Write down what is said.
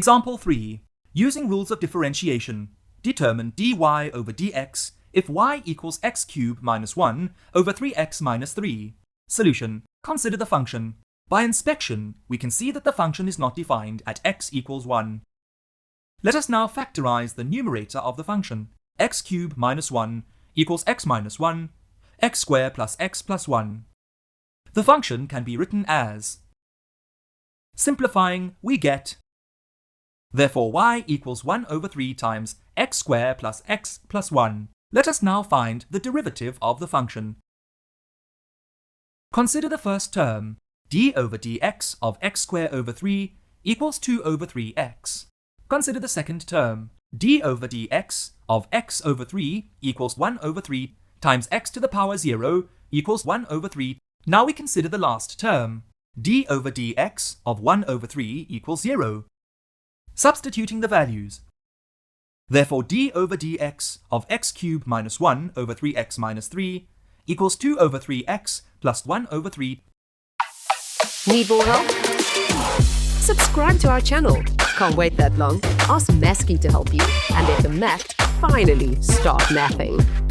Example 3. Using rules of differentiation, determine dy over dx if y equals x cubed minus 1 over 3x minus 3. Solution. Consider the function. By inspection, we can see that the function is not defined at x equals 1. Let us now factorize the numerator of the function. X cubed minus 1 equals x minus 1, x squared plus x plus 1. The function can be written as. Simplifying, we get. Therefore, y equals 1 over 3 times x squared plus x plus 1. Let us now find the derivative of the function. Consider the first term. D over dx of x squared over 3 equals 2 over 3x. Consider the second term. D over dx of x over 3 equals 1 over 3 times x to the power 0 equals 1 over 3. Now we consider the last term. D over dx of 1 over 3 equals 0. Substituting the values. Therefore, d over dx of x cubed minus 1 over 3x minus 3 equals 2 over 3x plus 1 over 3. Need more help? Subscribe to our channel. Can't wait that long? Ask Masky to help you and let the math finally start mathing.